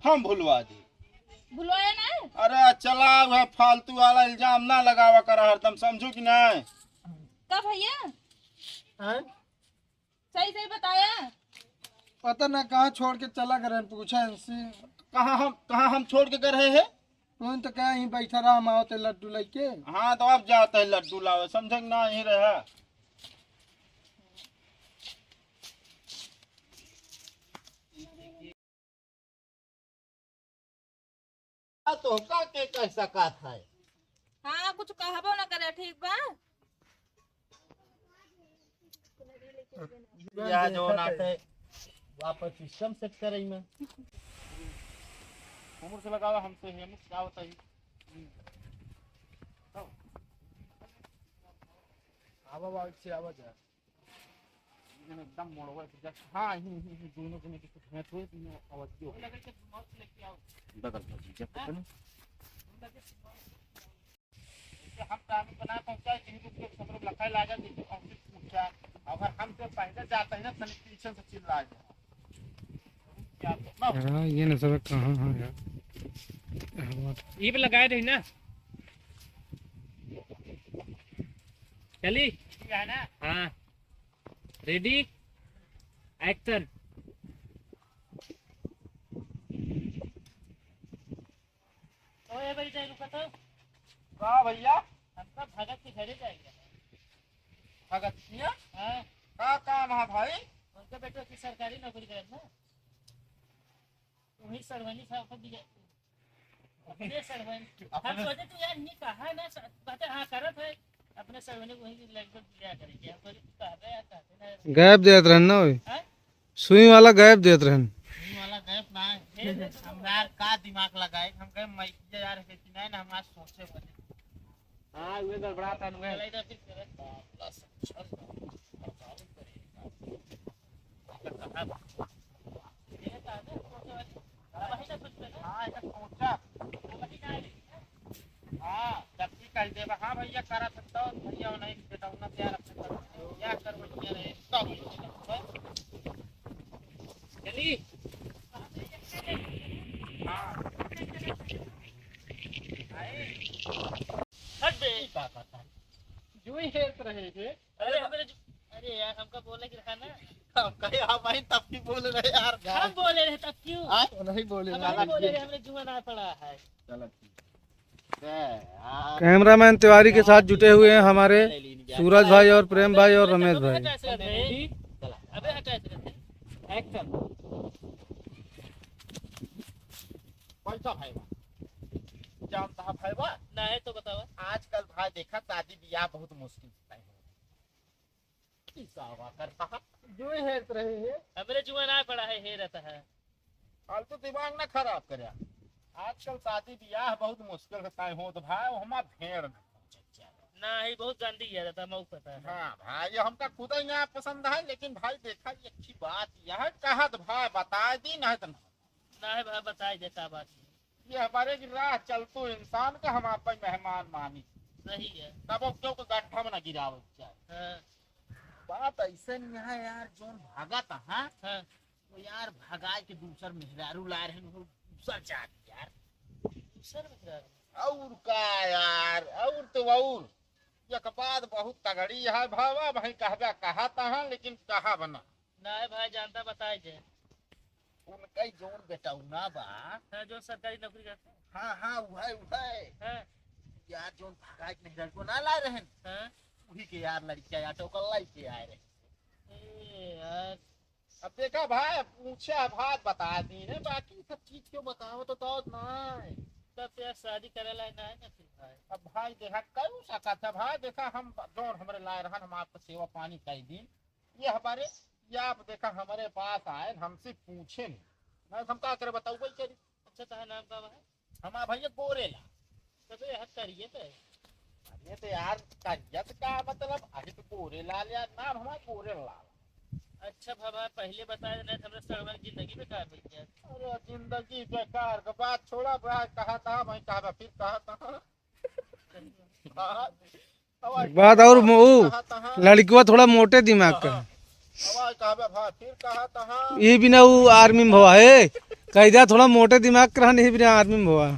हम भूलवा दी। भुलवाया ना? अरे चला वह फालतू वाला इल्जाम ना लगावा कर हरदम, समझू कि नहीं? कब भैया हैं? सही सही बताया। पता ना कहाँ छोड़ के चला गए, पूछा इनसे। कहाँ हम छोड़ के गए रहे हैं? तुम तो क्या यहीं बैठा रहा, हम आओते लड्डू लेके। हाँ तो अब जाते है लड्डू लावे, समझे ना यही रहे। तो का के कैसा का था? हाँ कुछ कहबो ना करे, ठीक बा। या जो नाते वापस सिस्टम सेट करे में उम्र से लगावा हमसे है, मुझे क्या होता है? आवा आवा से आवा जा। एकदम मोड़वा से हाँ ही दोनों जने की कुछ है तो आवाज दो लगा के मौत लेके आओ बगल में जी जब तक हम काम बना पहुंचाए कहीं को सब लखाई लागा देखिए ऑफिस पूछा। अगर हम तो पहले जाते हैं ना सैनिटेशन से चिल्ला यार ये ना सब कहाँ है यार, ये पे लगाए रही ना। चली है ना। हाँ रेडी एक्शन। ओए भाई जाए रुका तो। वाह भैया हम सब भगत के घरे जाएंगे। भगत सिंह हाँ का काम है भाई? उनके बेटे की सरकारी नौकरी करे ना, वही सरवनी साहब को दिया अपने सरवनी। हम सोचे तो यार ये कहा ना कहते हाँ करत है अपने सरवनी को वही लगभग दिया करेंगे। हम सोचे कह रहे हैं कहते ना गैप देत रहन ना, ओए सुई वाला गैप देत रहन। ये वाला गैप ना है हमरा का दिमाग लगाए हम कहे मैं यार है कि नहीं ना हमारा सोचे बने। हां वे गड़बड़ाता नु है इधर फिर करे ये का है सोचे वाली वही ना कुछ पे। हां ऐसा सोचा हां जब भी कह दे हां भैया करा सकता हूं भैया नहीं बेटा उन्हें तैयार अपने क्या कर भैया रे तब चली हट बे का करता जो ही हेत रहे थे। अरे अरे यार हमका बोले कि खाना हम कहे हां भाई तब की बोल रहे यार हम बोले रहे तब क्यों नहीं बोले हम नहीं बोले रहे, हमने जुआ ना पड़ा है। चलो ठीक है। कैमरामैन तिवारी के साथ जुटे हुए हैं हमारे सूरज भाई और प्रेम भाई और रमेश भाई। अबे हटा एक्शन। पैसा भाई जानता है भाई ना है तो बताओ। आजकल भाई देखा शादी ब्याह बहुत मुश्किल से है। करता जो ही हेत रहे हैं। हमरे जुआ ना पड़ा है हे रहता है। फालतू दिमाग ना खराब करे। आजकल शादी ब्याह बहुत मुश्किल से तय हो तो भाई हमारा भेड़ में ना ही बहुत गंदी है रहता मऊ पता है। हाँ भाई ये हमका खुद ही यहाँ पसंद है, लेकिन भाई देखा ये अच्छी बात यह कहा तो भाई बता दी ना तो ना है भाई बताई दे का बात ये हमारे की राह चलतो इंसान का हम आप मेहमान मानी सही है। तब अब क्यों गड्ढा में न गिरावत जाए। हाँ बात ऐसे नहीं है यार जो भागा था हाँ हाँ तो यार भगाए के दूसर मेहरारू ला रहे दूसर जात यार सर में और का यार और तो और एक बात बहुत तगड़ी है भावा भाई कहबा कहा था लेकिन कहा बना ना है भाई जानता बताई दे। उनका ही जोन बेटौना बा हाँ जो सरकारी नौकरी करते हैं। हाँ हाँ वही हाँ यार जोन भगाए के मेहरारू को ना ला रहे हाँ वही के यार लड़कियां ऑटो कर लाई के आए रहे। ए यार अब देखा भाई पूछा बात बता दी ने बाकी सब चीज क्यों बताओ तो नहीं तब यार शादी करे ला ना है ना फिर भाई। अब भाई देखा क्यों सका था भाई देखा हम जोन हमारे लाए रहन हम आपको सेवा पानी कई दिन ये हमारे ये आप देखा हमारे पास आए हमसे पूछे नहीं हम क्या करे बताओ भाई चली। अच्छा तो नाम का है हमारा भैया गोरेला तब हट करिए तो अरे तो यार करियत का मतलब अभी तो गोरेलाल यार नाम हमारा गोरेलाल। अच्छा बाबा पहले बता देना हमरे सरवन जिंदगी बेकार हो गया। अरे जिंदगी बेकार का बात छोड़ा भाई कहा था मैं कहा फिर कहा था बात और लड़कियों थोड़ा मोटे दिमाग का आवाज कहा भाई फिर कहा था ये भी ना वो आर्मी में भवा है कह दिया थोड़ा मोटे दिमाग करा नहीं भी आदमी में हुआ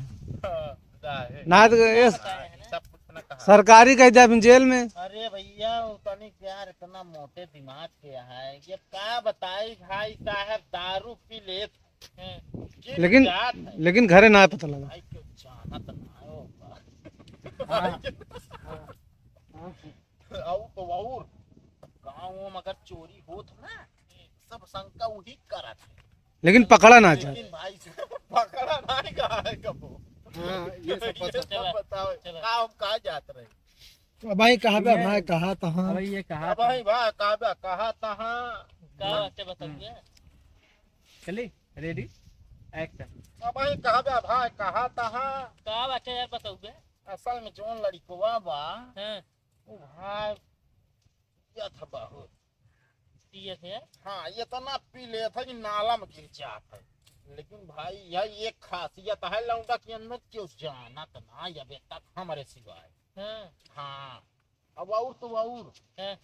ना तो ये सब कुछ न कहा। सरकारी कह दिया फिर जेल में। अरे भैया तनिक यार इतना मोटे दिमाग के है ये क्या बताई भाई साहब दारू पी ले लेकिन घरे ना पता लगा। भाई क्यों जाना तो ना हो तो और गाँव में अगर चोरी होत ना सब शंका वही करा था लेकिन पकड़ा ना जा। लेकिन भाई पकड़ा नहीं कहा है कबो। ये सब पता। सब बताओ हम कहाँ जाते रहे भाई कहाँ पे भाई कहाँ तहाँ भाई ये कहा भाई वाह कहा तहाँ का बातें बताइए। चलिए रेडी एक्शन। भाई कहा बे भाई कहा तहाँ का बातें यार बताओगे। असल में जोन लड़कवा बा हां वो भाई ये था बहुत ये थे हाँ ये तो ना पी ले था कि नाला में गिर जाता है लेकिन भाई यह एक खासियत है लौंडा के अंदर क्यों जाना तो ना ये बेटा हमारे सिवाय। हां हाँ अब और तो और हां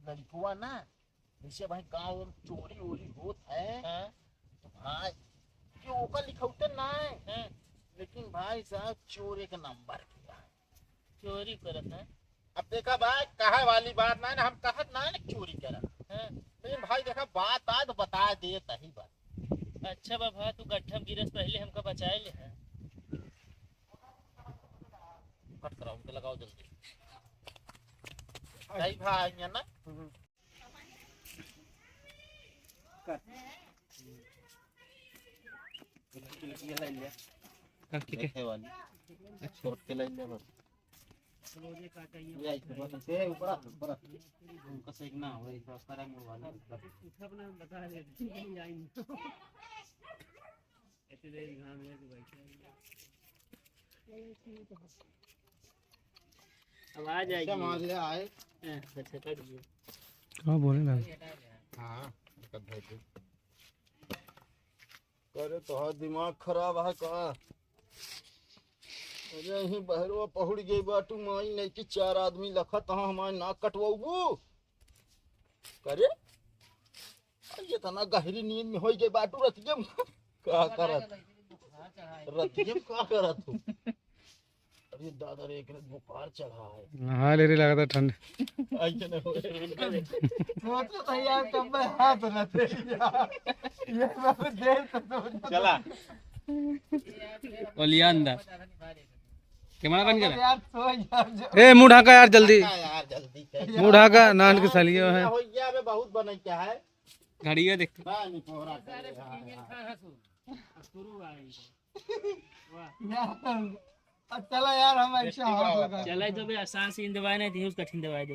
लड़कुआ ना जैसे भाई गाँव में चोरी वोरी होत है हां तो भाई क्यों ओका लिखौते ना है हां लेकिन भाई साहब चोरी का नंबर किया है। चोरी करत है। अब देखा भाई कहा वाली बात ना हम कहत ना है चोरी करा हां लेकिन भाई देखा बात आज बता दे तही बात। अच्छा बाबा तू गड्ढा गिरस पहले हमका बचाए ले है। कट कराओ उनके लगाओ जल्दी सही भाई है ना ये ले लिया ठीक है। देखे वाली छोड़ के ले लिया बस रोजे काटा ये आई तो बस से ऊपर उनका सेक ना हो ऐसा करेंगे वाला उठा अपना बता दे नहीं आई ऐसे दे घाम ले तो बैठे अब आ जाएगी। क्या मार ले आए अच्छा कर दिए। हाँ बोले लगे। हां करे तो दिमाग खराब है का अरे ही बहरवा पहुड़ गई बाटू माई नहीं कि चार आदमी लखत हाँ हमारे नाक कटवाऊ करे ये तना गहरी नींद में हो गई बाटू रतियम का करत रतियम का करत हो अरे दादा रे एक बुखार चढ़ा है नहा ले रही लगा था ठंड। ऐसे न हो सोचो तो यार कब मैं हाथ रखे यार ये सब देर से सोच चला ओलिया अंदर कैमरा बंद कर यार सो यार ए मुंह ढाका यार जल्दी यार जल्दी कर मुंह ढाका नान के सलियो है। हो गया बे बहुत बने क्या है घड़ी है देख नहीं पोरा करे शुरू आई यार चलो यार हम ऐसे हाथ लगा चला तो भी आसान सीन दवाई नहीं थी उस कठिन दवाई दो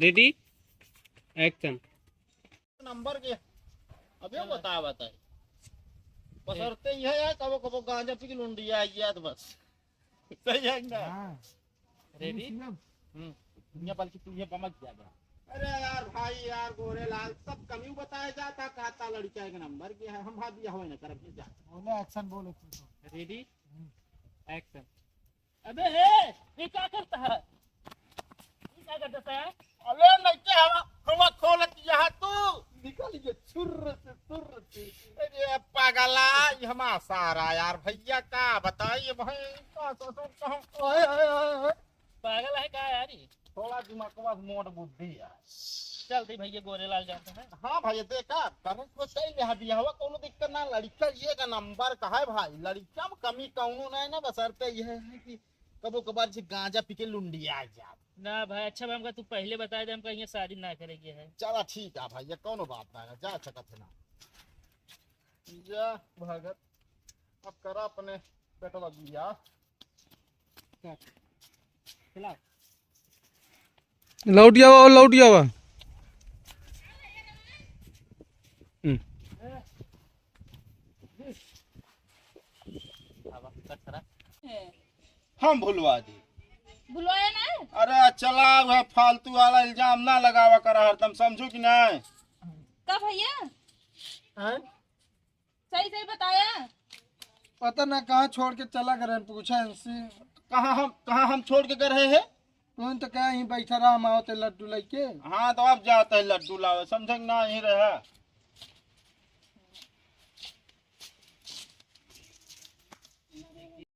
रेडी एक्शन। नंबर के अबे बता बसरते ही है यार कबो कबो गांजा पी के लुंडिया आई याद बस सही है ना रेडी ये बल्कि तू ये बमक जाएगा। अरे यार भाई यार गोरे लाल सब कमी बताया जाता कहता लड़का का नंबर के है हम भाग दिया हो ना कर जा बोले एक्शन बोलो रेडी एक्शन। अबे हे ये क्या करता है ये क्या करता है। अरे नहीं क्या हम खोलत यहाँ तू निकल ये छुर से अरे पागला ये हम सारा यार भैया का बताइए भाई का सोचो ओए पागल है क्या यार ये थोड़ा दिमाग के पास मोट बुद्धि है। चलते भैया गोरेलाल जाते हैं। हाँ भाई देखा करने को सही में दिया हुआ कोनो दिक्कत ना लड़का ये का नंबर का है भाई लड़का में कमी कौनो नहीं ना बसरते यह है कि कबो कबार से गांजा पी के लुंडिया जा ना भाई अच्छा भाई हमका तू पहले बता दे हम कहीं शादी ना करेंगे है। चला ठीक है भाई ये कोनो बात ना है जा सकत है ना जा भगत अब करा अपने पेटवा दिया खिलाओ लौटिया हुआ लौटिया हुआ हम भूलवा दी बुलवाया ना अरे चला वह फालतू वाला इल्जाम ना लगावा कर हरदम समझो कि नहीं का भैया हैं? सही सही बताया। पता ना कहाँ छोड़ के चला गए पूछा इनसे कहाँ हम छोड़ के गए हैं तुम तो क्या ही बैठा रहा हम आओ ते लड्डू लेके। हाँ तो अब जाते है लड्डू लावे, समझे ना, यही रहे।